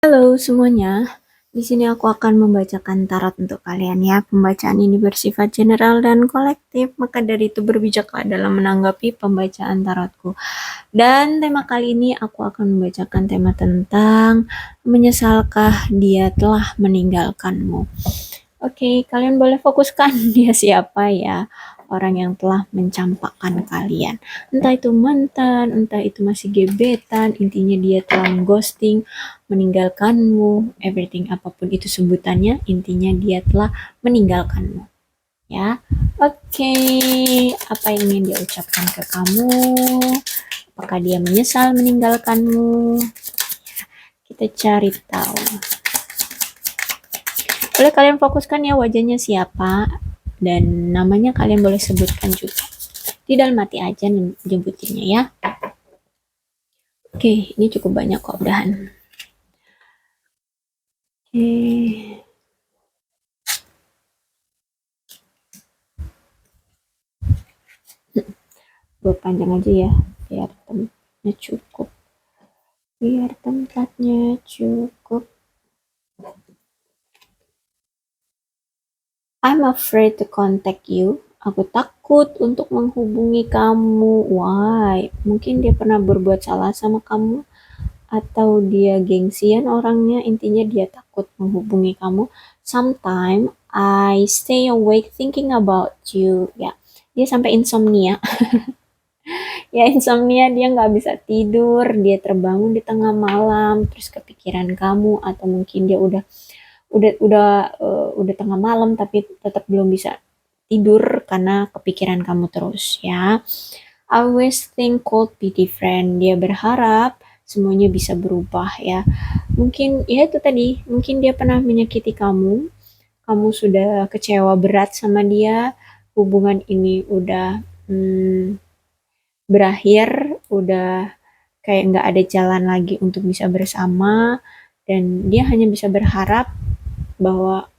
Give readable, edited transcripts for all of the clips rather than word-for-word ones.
Halo semuanya, di sini aku akan membacakan tarot untuk kalian ya. Pembacaan ini bersifat general dan kolektif, maka dari itu berbijaklah dalam menanggapi pembacaan tarotku. Dan tema kali ini aku akan membacakan tema tentang menyesalkah dia telah meninggalkanmu. Oke, kalian boleh fokuskan dia siapa ya, orang yang telah mencampakkan kalian. Entah itu mantan, entah itu masih gebetan, intinya dia telah ghosting, meninggalkanmu, everything apapun itu sebutannya, intinya dia telah meninggalkanmu. Ya, oke, apa yang ingin dia ucapkan ke kamu? Apakah dia menyesal meninggalkanmu? Kita cari tahu. Boleh kalian fokuskan ya wajahnya siapa dan namanya kalian boleh sebutkan juga. Di dalam hati aja nyebutinnya ya. Oke, ini cukup banyak kok udahan. Oke. Buat panjang aja ya, biar tempatnya cukup. Biar tempatnya cukup. I'm afraid to contact you. Aku takut untuk menghubungi kamu. Why? Mungkin dia pernah berbuat salah sama kamu, atau dia gengsian orangnya, intinya dia takut menghubungi kamu. Sometimes I stay awake thinking about you. Ya, dia sampai insomnia. Ya, insomnia, dia nggak bisa tidur, dia terbangun di tengah malam terus kepikiran kamu, atau mungkin dia udah tengah malam tapi tetap belum bisa tidur karena kepikiran kamu terus ya. I always think could be different. Dia berharap semuanya bisa berubah ya. Mungkin ya itu tadi, mungkin dia pernah menyakiti kamu. Kamu sudah kecewa berat sama dia. Hubungan ini udah berakhir, udah kayak nggak ada jalan lagi untuk bisa bersama, dan dia hanya bisa berharap bahwa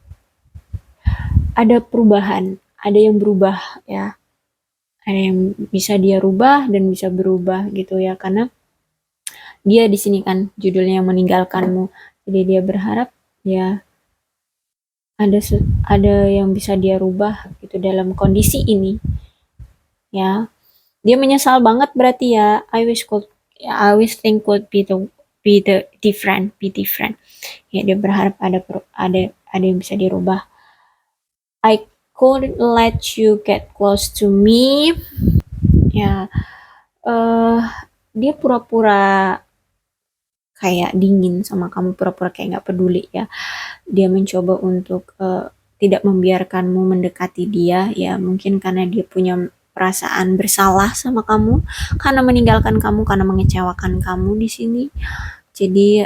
ada perubahan, ada yang berubah ya, ada yang bisa dia rubah dan bisa berubah gitu ya, karena dia di sini kan judulnya yang meninggalkanmu, jadi dia berharap ya ada yang bisa dia rubah gitu dalam kondisi ini ya. Dia menyesal banget berarti ya. I wish think could be different. Ya, dia berharap ada yang bisa dirubah. I couldn't let you get close to me. Ya, dia pura-pura kayak dingin sama kamu, pura-pura kayak nggak peduli ya. Dia mencoba untuk tidak membiarkanmu mendekati dia ya, mungkin karena dia punya perasaan bersalah sama kamu karena meninggalkan kamu, karena mengecewakan kamu di sini. Jadi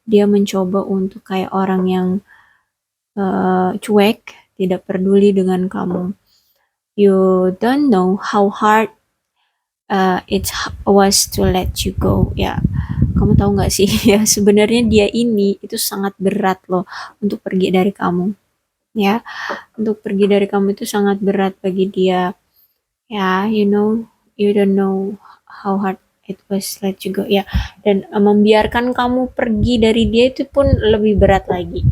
dia mencoba untuk kayak orang yang cuek, tidak peduli dengan kamu. You don't know how hard it was to let you go ya. Kamu tahu nggak sih ya, sebenarnya dia ini itu sangat berat loh untuk pergi dari kamu ya. Untuk pergi dari kamu itu sangat berat bagi dia ya. You don't know how hard it was let you go ya. Dan membiarkan kamu pergi dari dia itu pun lebih berat lagi.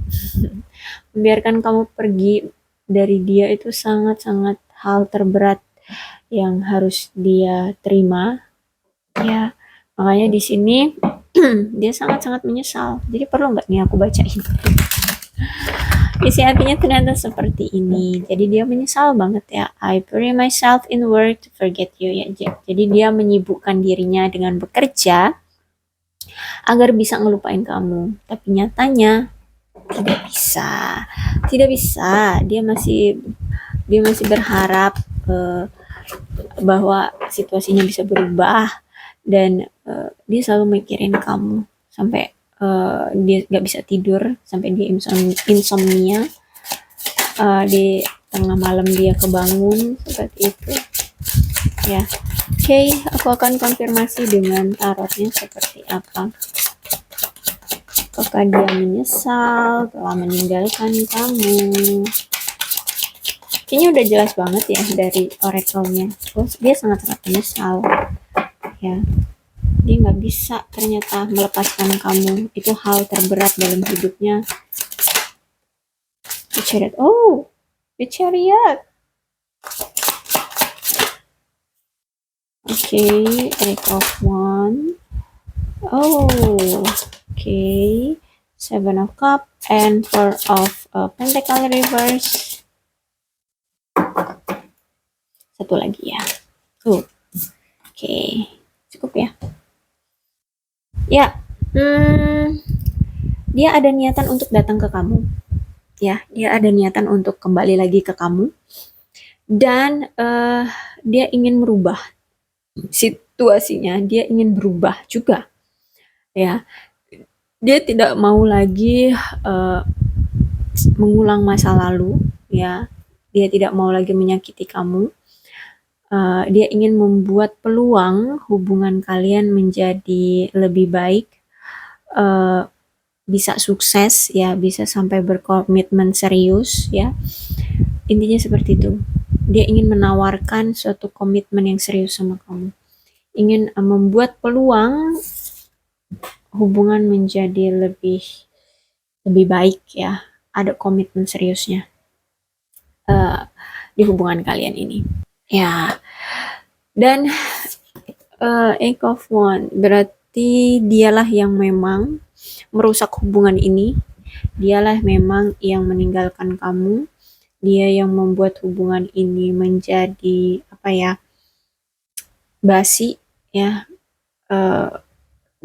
Membiarkan kamu pergi dari dia itu sangat-sangat hal terberat yang harus dia terima ya. Makanya di sini dia sangat-sangat menyesal. Jadi perlu nggak nih aku bacain? Isi hatinya ternyata seperti ini. Jadi dia menyesal banget ya. I bury myself in work to forget you ya. Jadi dia menyibukkan dirinya dengan bekerja agar bisa ngelupain kamu. Tapi nyatanya tidak bisa. Tidak bisa. Dia masih berharap bahwa situasinya bisa berubah, dan dia selalu mikirin kamu sampai dia nggak bisa tidur, sampai dia insomnia. Di tengah malam dia kebangun seperti itu ya. Oke, aku akan konfirmasi dengan tarotnya seperti apa. Apakah dia menyesal telah meninggalkan kamu? Kayaknya udah jelas banget ya dari oracle-nya. Terus dia sangat-sangat menyesal ya. Dia nggak bisa ternyata melepaskan kamu. Itu hal terberat dalam hidupnya. The Chariot. Oh, the Chariot. Okay, Eight of Wands. Oh, okay. Seven of Cups and Four of Pentacle reverse. Satu lagi ya. Okay. Cukup ya. Ya, dia ada niatan untuk datang ke kamu. Ya, dia ada niatan untuk kembali lagi ke kamu. Dan dia ingin merubah situasinya. Dia ingin berubah juga. Ya, dia tidak mau lagi mengulang masa lalu. Ya, dia tidak mau lagi menyakiti kamu. Dia ingin membuat peluang hubungan kalian menjadi lebih baik, bisa sukses ya, bisa sampai berkomitmen serius ya. Intinya seperti itu. Dia ingin menawarkan suatu komitmen yang serius sama kamu, ingin membuat peluang hubungan menjadi lebih baik ya, ada komitmen seriusnya di hubungan kalian ini ya. Dan Eight of Wands berarti dialah yang memang merusak hubungan ini. Dialah memang yang meninggalkan kamu. Dia yang membuat hubungan ini menjadi basi ya.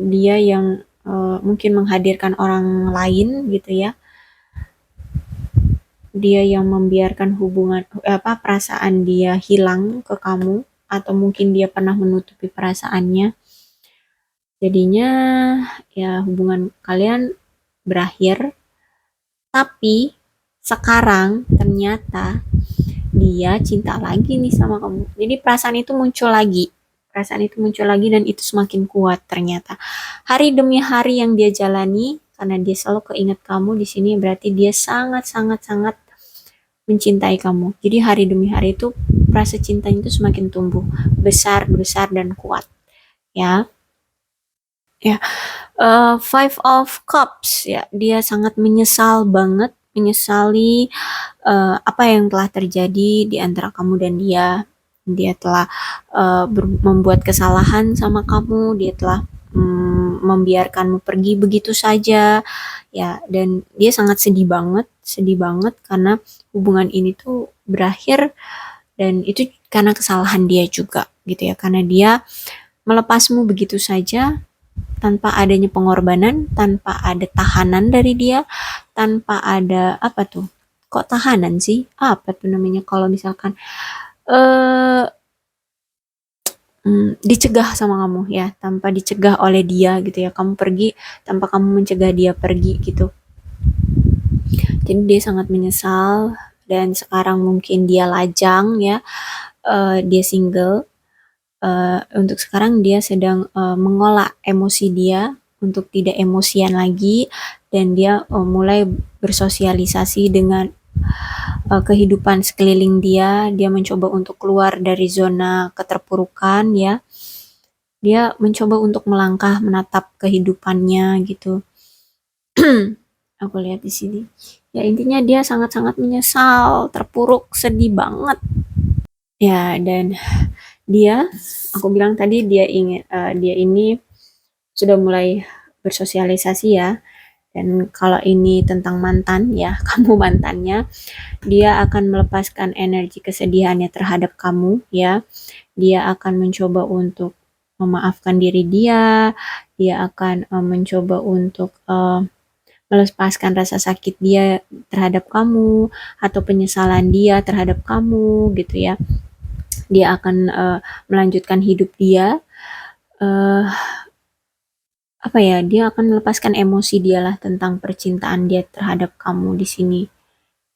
Dia yang mungkin menghadirkan orang lain gitu ya. Dia yang membiarkan hubungan perasaan dia hilang ke kamu, atau mungkin dia pernah menutupi perasaannya. Jadinya ya hubungan kalian berakhir. Tapi sekarang ternyata dia cinta lagi nih sama kamu. Jadi perasaan itu muncul lagi. Dan itu semakin kuat ternyata. Hari demi hari yang dia jalani, karena dia selalu keinget kamu di sini, berarti dia sangat mencintai kamu. Jadi hari demi hari itu rasa cintanya itu semakin tumbuh, besar dan kuat. Ya. Five of Cups ya, dia sangat menyesali apa yang telah terjadi di antara kamu dan dia. Dia telah membuat kesalahan sama kamu, dia telah membiarkanmu pergi begitu saja ya, dan dia sangat sedih banget karena hubungan ini tuh berakhir, dan itu karena kesalahan dia juga gitu ya, karena dia melepasmu begitu saja tanpa adanya pengorbanan, tanpa ada tahanan dari dia, tanpa ada kok tahanan sih? Apa tuh namanya kalau misalkan dicegah sama kamu ya, tanpa dicegah oleh dia gitu ya, kamu pergi tanpa kamu mencegah dia pergi gitu. Jadi dia sangat menyesal, dan sekarang mungkin dia lajang ya, dia single. Untuk sekarang dia sedang mengolah emosi dia untuk tidak emosian lagi, dan dia mulai bersosialisasi dengan kehidupan sekeliling dia. Dia mencoba untuk keluar dari zona keterpurukan ya. Dia mencoba untuk melangkah menatap kehidupannya gitu. Aku lihat di sini. Ya intinya dia sangat menyesal, terpuruk, sedih banget. Ya, dan dia, aku bilang tadi dia ini sudah mulai bersosialisasi ya. Dan kalau ini tentang mantan ya, kamu mantannya, dia akan melepaskan energi kesedihannya terhadap kamu ya. Dia akan mencoba untuk memaafkan diri dia akan mencoba untuk melepaskan rasa sakit dia terhadap kamu, atau penyesalan dia terhadap kamu gitu ya. Dia akan melanjutkan hidup dia, dia akan melepaskan emosi dia lah tentang percintaan dia terhadap kamu di sini.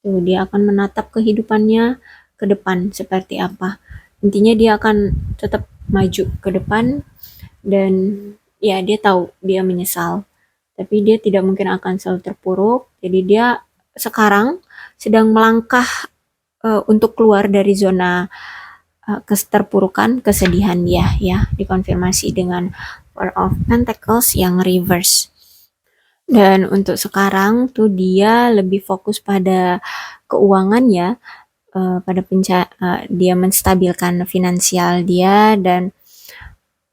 Tuh, dia akan menatap kehidupannya ke depan seperti apa. Intinya dia akan tetap maju ke depan, dan ya dia tahu dia menyesal, tapi dia tidak mungkin akan selalu terpuruk. Jadi dia sekarang sedang melangkah untuk keluar dari zona keterpurukan, kesedihan dia ya, dikonfirmasi dengan Four of Pentacles yang reverse. Dan untuk sekarang tuh dia lebih fokus pada keuangan ya, pada dia menstabilkan finansial dia, dan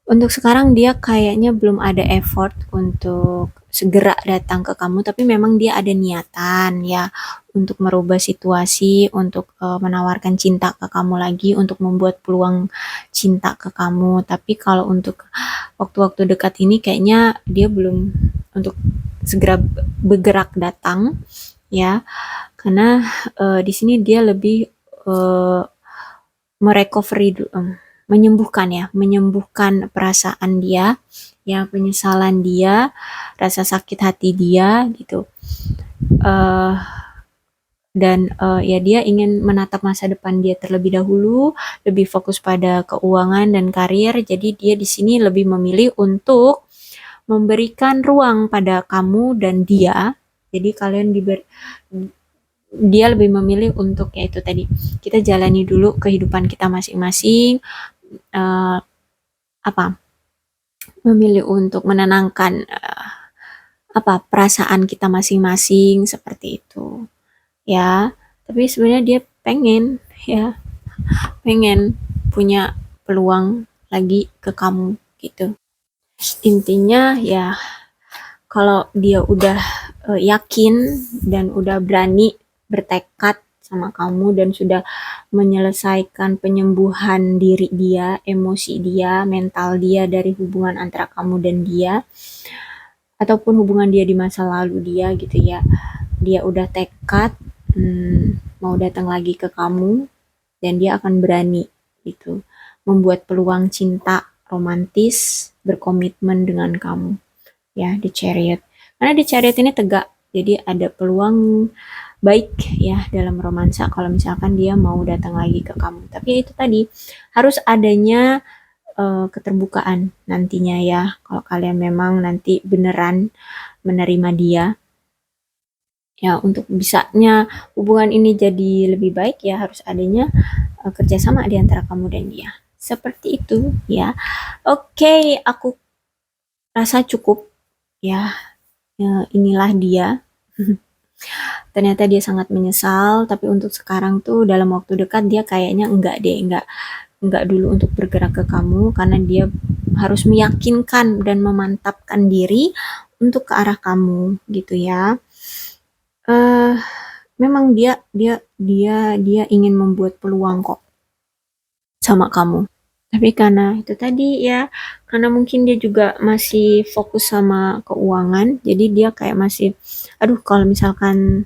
untuk sekarang dia kayaknya belum ada effort untuk segera datang ke kamu, tapi memang dia ada niatan ya untuk merubah situasi, untuk menawarkan cinta ke kamu lagi, untuk membuat peluang cinta ke kamu. Tapi kalau untuk waktu-waktu dekat ini kayaknya dia belum untuk segera bergerak datang ya, karena di sini dia lebih merecovery menyembuhkan perasaan dia, ya penyesalan dia, rasa sakit hati dia gitu. Dan ya dia ingin menatap masa depan dia terlebih dahulu, lebih fokus pada keuangan dan karir. Jadi dia di sini lebih memilih untuk memberikan ruang pada kamu dan dia. Jadi dia lebih memilih untuk ya itu tadi, kita jalani dulu kehidupan kita masing-masing, memilih untuk menenangkan perasaan kita masing-masing seperti itu ya. Tapi sebenarnya dia pengen punya peluang lagi ke kamu gitu. Intinya ya, kalau dia udah yakin dan udah berani bertekad sama kamu dan sudah menyelesaikan penyembuhan diri dia, emosi dia, mental dia dari hubungan antara kamu dan dia, ataupun hubungan dia di masa lalu dia gitu ya, dia udah tekad mau datang lagi ke kamu, dan dia akan berani gitu membuat peluang cinta romantis, berkomitmen dengan kamu ya, di Chariot. Karena di Chariot ini tegak, jadi ada peluang baik ya dalam romansa kalau misalkan dia mau datang lagi ke kamu. Tapi ya itu tadi, harus adanya keterbukaan nantinya ya, kalau kalian memang nanti beneran menerima dia ya. Untuk bisanya hubungan ini jadi lebih baik ya harus adanya kerjasama di antara kamu dan dia, seperti itu ya. Oke, aku rasa cukup ya, inilah dia. Ternyata dia sangat menyesal, tapi untuk sekarang tuh dalam waktu dekat dia kayaknya enggak dulu untuk bergerak ke kamu, karena dia harus meyakinkan dan memantapkan diri untuk ke arah kamu gitu ya. Memang dia ingin membuat peluang kok sama kamu. Tapi karena itu tadi ya, karena mungkin dia juga masih fokus sama keuangan, jadi dia kayak masih, aduh kalau misalkan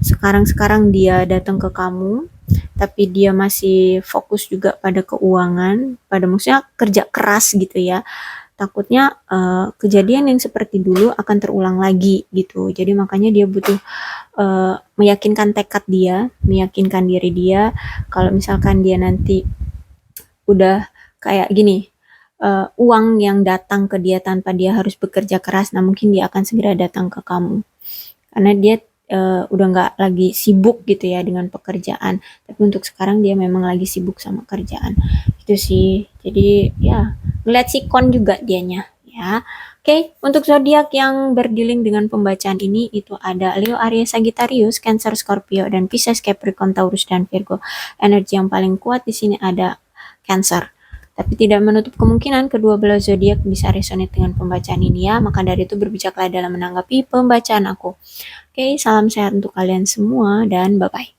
sekarang dia datang ke kamu, tapi dia masih fokus juga pada keuangan, pada maksudnya kerja keras gitu ya, takutnya kejadian yang seperti dulu akan terulang lagi gitu. Jadi makanya dia butuh meyakinkan tekad dia, meyakinkan diri dia, kalau misalkan dia nanti udah kayak gini, uang yang datang ke dia tanpa dia harus bekerja keras, nah mungkin dia akan segera datang ke kamu. Karena dia udah nggak lagi sibuk gitu ya dengan pekerjaan. Tapi untuk sekarang dia memang lagi sibuk sama kerjaan. Itu sih. Jadi ya, ngeliat sikon juga dianya ya. Oke, untuk zodiak yang berdealing dengan pembacaan ini itu ada Leo, Aries, Sagittarius, Cancer, Scorpio, dan Pisces, Capricorn, Taurus, dan Virgo. Energi yang paling kuat di sini ada Cancer. Tapi tidak menutup kemungkinan kedua belah zodiak bisa resonate dengan pembacaan ini ya. Maka dari itu berbijaklah dalam menanggapi pembacaan aku. Oke, salam sehat untuk kalian semua dan bye-bye.